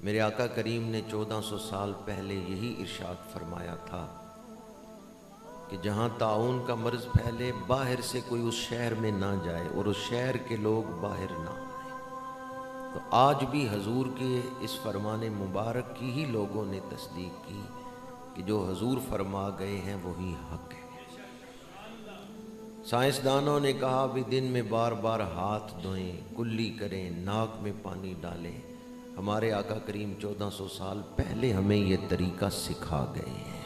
میرے آقا کریم نے 1400 سال پہلے یہی ارشاد فرمایا تھا کہ جہاں طاعون کا مرض پھیلے باہر سے کوئی اس شہر میں نہ جائے اور اس شہر کے لوگ باہر نہ آئیں۔ تو آج بھی حضور کے اس فرمان مبارک کی ہی لوگوں نے تصدیق کی کہ جو حضور فرما گئے ہیں وہی حق ہے۔ سائنسدانوں نے کہا بھی دن میں بار بار ہاتھ دھوئیں، کلی کریں، ناک میں پانی ڈالیں۔ ہمارے آقا کریم 1400 سال پہلے ہمیں یہ طریقہ سکھا گئے ہیں۔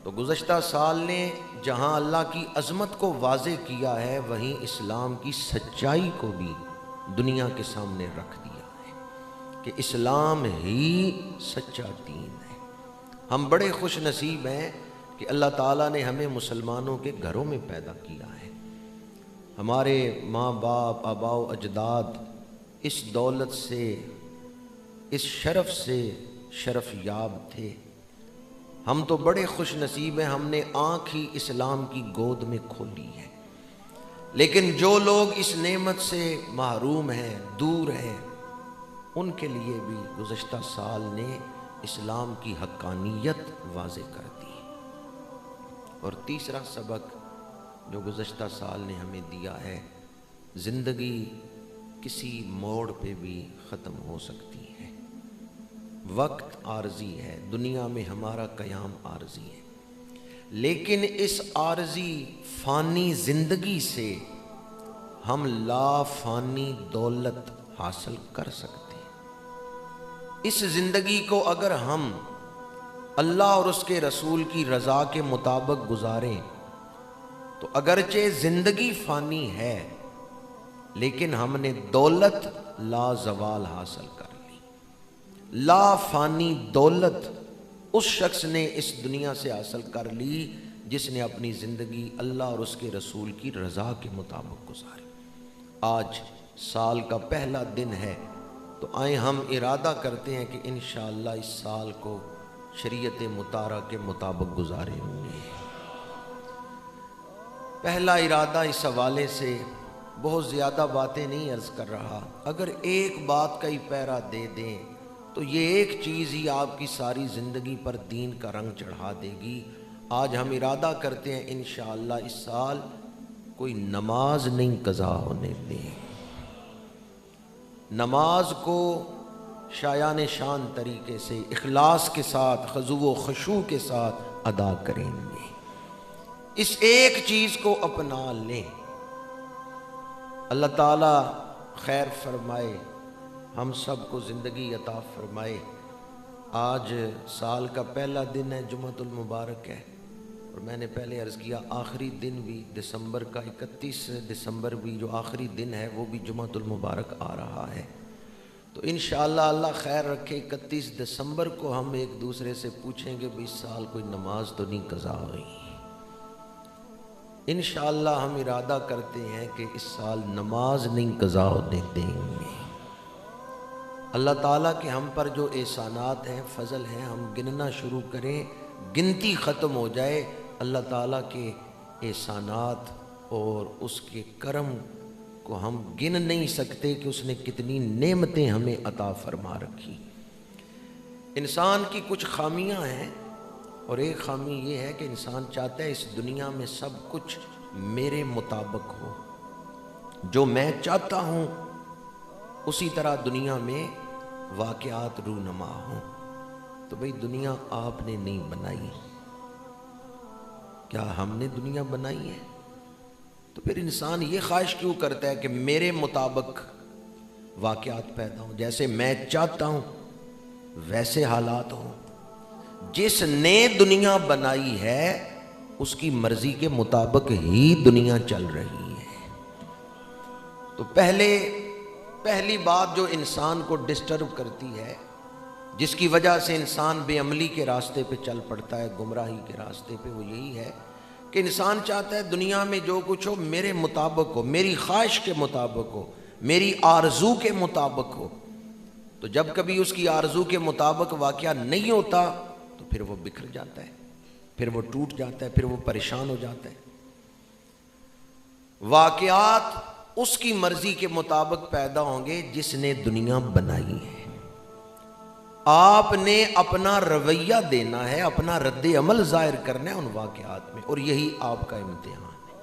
تو گزشتہ سال نے جہاں اللہ کی عظمت کو واضح کیا ہے وہیں اسلام کی سچائی کو بھی دنیا کے سامنے رکھ دیا ہے کہ اسلام ہی سچا دین ہے۔ ہم بڑے خوش نصیب ہیں کہ اللہ تعالیٰ نے ہمیں مسلمانوں کے گھروں میں پیدا کیا ہے۔ ہمارے ماں باپ، آباء و اجداد اس دولت سے، اس شرف سے شرف یاب تھے۔ ہم تو بڑے خوش نصیب ہیں، ہم نے آنکھ ہی اسلام کی گود میں کھولی ہے۔ لیکن جو لوگ اس نعمت سے محروم ہیں، دور ہیں، ان کے لیے بھی گزشتہ سال نے اسلام کی حقانیت واضح کر دی۔ اور تیسرا سبق جو گزشتہ سال نے ہمیں دیا ہے، زندگی کسی موڑ پہ بھی ختم ہو سکتی ہے۔ وقت عارضی ہے، دنیا میں ہمارا قیام عارضی ہے، لیکن اس عارضی فانی زندگی سے ہم لا فانی دولت حاصل کر سکتے ہیں۔ اس زندگی کو اگر ہم اللہ اور اس کے رسول کی رضا کے مطابق گزاریں تو اگرچہ زندگی فانی ہے لیکن ہم نے دولت لا زوال حاصل کر لی۔ لا فانی دولت اس شخص نے اس دنیا سے حاصل کر لی جس نے اپنی زندگی اللہ اور اس کے رسول کی رضا کے مطابق گزاری۔ آج سال کا پہلا دن ہے تو آئیں ہم ارادہ کرتے ہیں کہ انشاءاللہ اس سال کو شریعت مطہرہ کے مطابق گزارے ہوں گے۔ پہلا ارادہ اس حوالے سے بہت زیادہ باتیں نہیں عرض کر رہا، اگر ایک بات کا ہی پیرا دے دیں تو یہ ایک چیز ہی آپ کی ساری زندگی پر دین کا رنگ چڑھا دے گی۔ آج ہم ارادہ کرتے ہیں انشاءاللہ اس سال کوئی نماز نہیں قضا ہونے دیں، نماز کو شایان شان طریقے سے اخلاص کے ساتھ، خضوع و خشوع کے ساتھ ادا کریں گے۔ اس ایک چیز کو اپنا لیں، اللہ تعالیٰ خیر فرمائے، ہم سب کو زندگی عطا فرمائے۔ آج سال کا پہلا دن ہے، جمعۃ المبارک ہے، اور میں نے پہلے عرض کیا آخری دن بھی دسمبر کا 31 دسمبر بھی جو آخری دن ہے وہ بھی جمعۃ المبارک آ رہا ہے۔ تو انشاءاللہ اللہ خیر رکھے 31 دسمبر کو ہم ایک دوسرے سے پوچھیں گے بھی اس سال کوئی نماز تو نہیں قضا ہوئی۔ انشاءاللہ ہم ارادہ کرتے ہیں کہ اس سال نماز نہیں قضا ہونے دیں گے۔ اللہ تعالیٰ کے ہم پر جو احسانات ہیں، فضل ہیں، ہم گننا شروع کریں، گنتی ختم ہو جائے۔ اللہ تعالیٰ کے احسانات اور اس کے کرم کو ہم گن نہیں سکتے کہ اس نے کتنی نعمتیں ہمیں عطا فرما رکھی۔ انسان کی کچھ خامیاں ہیں، اور ایک خامی یہ ہے کہ انسان چاہتا ہے اس دنیا میں سب کچھ میرے مطابق ہو، جو میں چاہتا ہوں اسی طرح دنیا میں واقعات رونما ہوں۔ تو بھئی دنیا آپ نے نہیں بنائی، کیا ہم نے دنیا بنائی ہے؟ تو پھر انسان یہ خواہش کیوں کرتا ہے کہ میرے مطابق واقعات پیدا ہوں، جیسے میں چاہتا ہوں ویسے حالات ہوں؟ جس نے دنیا بنائی ہے اس کی مرضی کے مطابق ہی دنیا چل رہی ہے۔ تو پہلی بات جو انسان کو ڈسٹرب کرتی ہے، جس کی وجہ سے انسان بے عملی کے راستے پہ چل پڑتا ہے، گمراہی کے راستے پہ، وہ یہی ہے کہ انسان چاہتا ہے دنیا میں جو کچھ ہو میرے مطابق ہو، میری خواہش کے مطابق ہو، میری آرزو کے مطابق ہو۔ تو جب کبھی اس کی آرزو کے مطابق واقعہ نہیں ہوتا تو پھر وہ بکھر جاتا ہے، پھر وہ ٹوٹ جاتا ہے، پھر وہ پریشان ہو جاتا ہے۔ واقعات اس کی مرضی کے مطابق پیدا ہوں گے جس نے دنیا بنائی ہے۔ آپ نے اپنا رویہ دینا ہے، اپنا رد عمل ظاہر کرنا ہے ان واقعات میں، اور یہی آپ کا امتحان ہے۔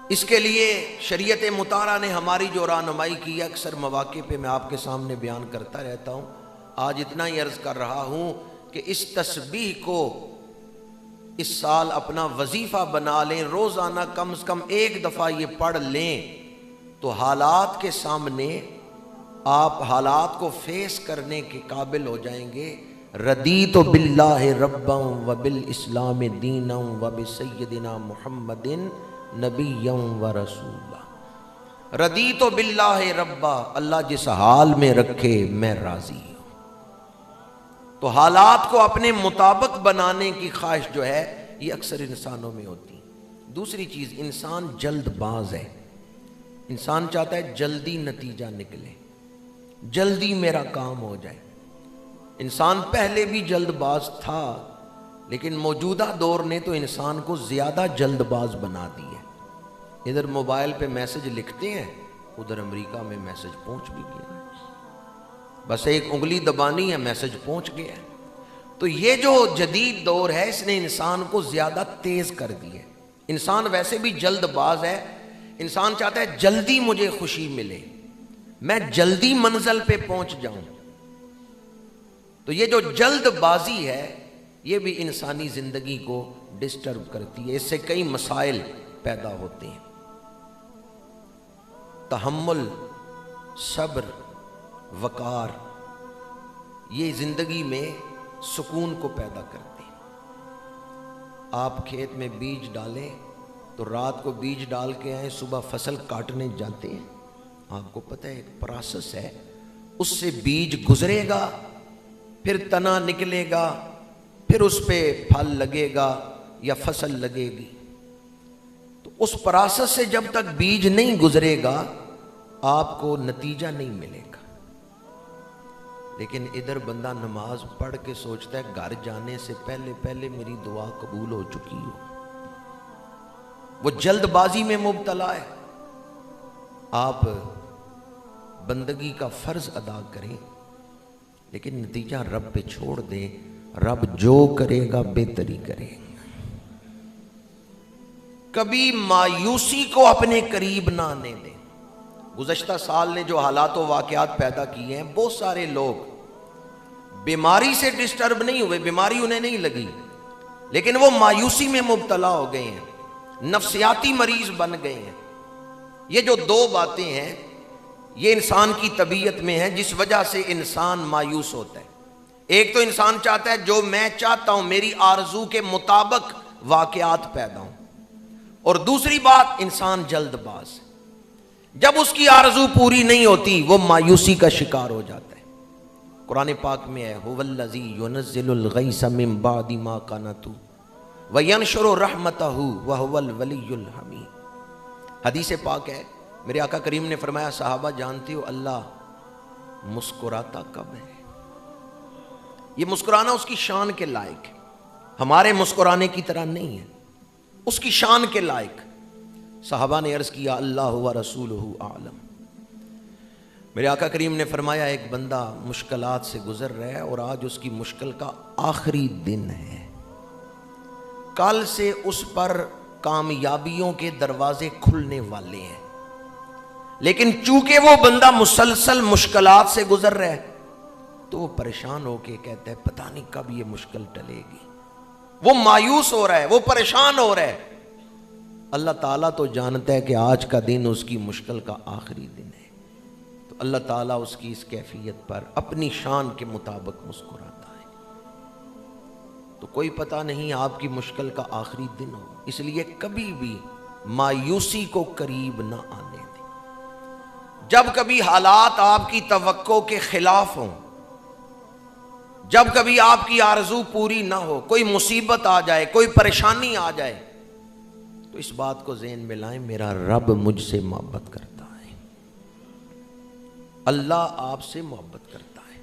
اس کے لیے شریعت مطالعہ نے ہماری جو رہنمائی کی ہے، اکثر مواقع پہ میں آپ کے سامنے بیان کرتا رہتا ہوں، آج اتنا ہی عرض کر رہا ہوں کہ اس تسبیح کو اس سال اپنا وظیفہ بنا لیں، روزانہ کم از کم ایک دفعہ یہ پڑھ لیں تو حالات کے سامنے آپ حالات کو فیس کرنے کے قابل ہو جائیں گے۔ رضیت باللہ ربا وبالاسلام دینا وبسیدنا محمد نبیا ورسولا۔ رضیت باللہ ربا، اللہ جس حال میں رکھے میں راضی ہوں۔ تو حالات کو اپنے مطابق بنانے کی خواہش جو ہے یہ اکثر انسانوں میں ہوتی۔ دوسری چیز، انسان جلد باز ہے، انسان چاہتا ہے جلدی نتیجہ نکلے، جلدی میرا کام ہو جائے۔ انسان پہلے بھی جلد باز تھا، لیکن موجودہ دور نے تو انسان کو زیادہ جلد باز بنا دی ہے۔ ادھر موبائل پہ میسج لکھتے ہیں، ادھر امریکہ میں میسج پہنچ بھی گیا ہے، بس ایک انگلی دبانی ہے میسج پہنچ گیا ہے۔ تو یہ جو جدید دور ہے اس نے انسان کو زیادہ تیز کر دی ہے۔ انسان ویسے بھی جلد باز ہے، انسان چاہتا ہے جلدی مجھے خوشی ملے، میں جلدی منزل پہ پہنچ جاؤں۔ تو یہ جو جلد بازی ہے یہ بھی انسانی زندگی کو ڈسٹرب کرتی ہے، اس سے کئی مسائل پیدا ہوتے ہیں۔ تحمل، صبر، وقار، یہ زندگی میں سکون کو پیدا کرتے ہیں۔ آپ کھیت میں بیج ڈالیں تو رات کو بیج ڈال کے آئیں، صبح فصل کاٹنے جاتے ہیں، آپ کو پتہ ہے ایک پروسیس ہے، اس سے بیج گزرے گا، پھر تنا نکلے گا، پھر اس پہ پھل لگے گا یا فصل لگے گی۔ تو اس پروسیس سے جب تک بیج نہیں گزرے گا آپ کو نتیجہ نہیں ملے گا۔ لیکن ادھر بندہ نماز پڑھ کے سوچتا ہے گھر جانے سے پہلے پہلے میری دعا قبول ہو چکی ہو، وہ جلد بازی میں مبتلا ہے۔ آپ بندگی کا فرض ادا کریں لیکن نتیجہ رب پہ چھوڑ دیں، رب جو کرے گا بہتری کرے گا۔ کبھی مایوسی کو اپنے قریب نہ آنے دیں۔ گزشتہ سال نے جو حالات و واقعات پیدا کیے ہیں، بہت سارے لوگ بیماری سے ڈسٹرب نہیں ہوئے، بیماری انہیں نہیں لگی، لیکن وہ مایوسی میں مبتلا ہو گئے ہیں، نفسیاتی مریض بن گئے ہیں۔ یہ جو دو باتیں ہیں یہ انسان کی طبیعت میں ہے جس وجہ سے انسان مایوس ہوتا ہے۔ ایک تو انسان چاہتا ہے جو میں چاہتا ہوں میری آرزو کے مطابق واقعات پیدا ہوں، اور دوسری بات انسان جلد باز، جب اس کی آرزو پوری نہیں ہوتی وہ مایوسی کا شکار ہو جاتا ہے۔ قرآن پاک میں ہے هو الذی ينزل الغیث من بعد ما قنطوا وینشر رحمتہ وهو الولی الحمید۔ حدیث پاک ہے، میرے آقا کریم نے فرمایا صحابہ جانتے ہو اللہ مسکراتا کب ہے؟ یہ مسکرانا اس کی شان کے لائق ہے، ہمارے مسکرانے کی طرح نہیں ہے، اس کی شان کے لائق۔ صحابہ نے عرض کیا اللہ و رسولہ اعلم۔ میرے آقا کریم نے فرمایا ایک بندہ مشکلات سے گزر رہا ہے اور آج اس کی مشکل کا آخری دن ہے، کل سے اس پر کامیابیوں کے دروازے کھلنے والے ہیں، لیکن چونکہ وہ بندہ مسلسل مشکلات سے گزر رہا ہے تو وہ پریشان ہو کے کہتا ہے پتہ نہیں کب یہ مشکل ٹلے گی، وہ مایوس ہو رہا ہے، وہ پریشان ہو رہا ہے۔ اللہ تعالیٰ تو جانتا ہے کہ آج کا دن اس کی مشکل کا آخری دن ہے، تو اللہ تعالیٰ اس کی اس کیفیت پر اپنی شان کے مطابق مسکراتا ہے۔ تو کوئی پتہ نہیں آپ کی مشکل کا آخری دن ہو، اس لیے کبھی بھی مایوسی کو قریب نہ آنے دیں۔ جب کبھی حالات آپ کی توقع کے خلاف ہوں، جب کبھی آپ کی آرزو پوری نہ ہو، کوئی مصیبت آ جائے، کوئی پریشانی آ جائے، تو اس بات کو ذہن میں لائیں میرا رب مجھ سے محبت کرتا ہے، اللہ آپ سے محبت کرتا ہے۔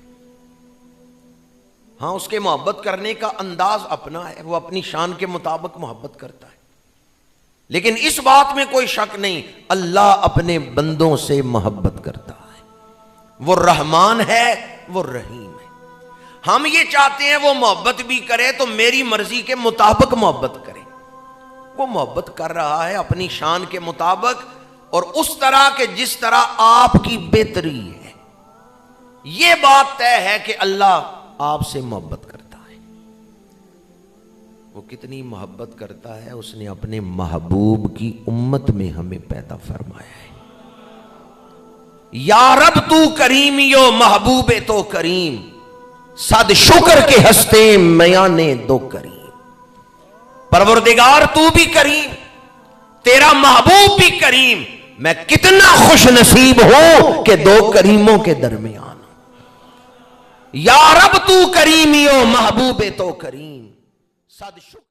ہاں اس کے محبت کرنے کا انداز اپنا ہے، وہ اپنی شان کے مطابق محبت کرتا ہے، لیکن اس بات میں کوئی شک نہیں اللہ اپنے بندوں سے محبت کرتا ہے، وہ رحمان ہے، وہ رحیم ہے۔ ہم یہ چاہتے ہیں وہ محبت بھی کرے تو میری مرضی کے مطابق محبت کرے. وہ محبت کر رہا ہے اپنی شان کے مطابق اور اس طرح کہ جس طرح آپ کی بہتری ہے. یہ بات طے ہے کہ اللہ آپ سے محبت کرتا ہے. وہ کتنی محبت کرتا ہے, اس نے اپنے محبوب کی امت میں ہمیں پیدا فرمایا ہے. یا رب تو کریمیو محبوب تو کریم, صد شکر کے ہستے میانے دو کریم. پروردگار تو بھی کریم, تیرا محبوب بھی کریم, میں کتنا خوش نصیب ہوں کہ دو کریموں کے درمیان. یا رب تو کریمیو محبوب تو کریم, صد شکر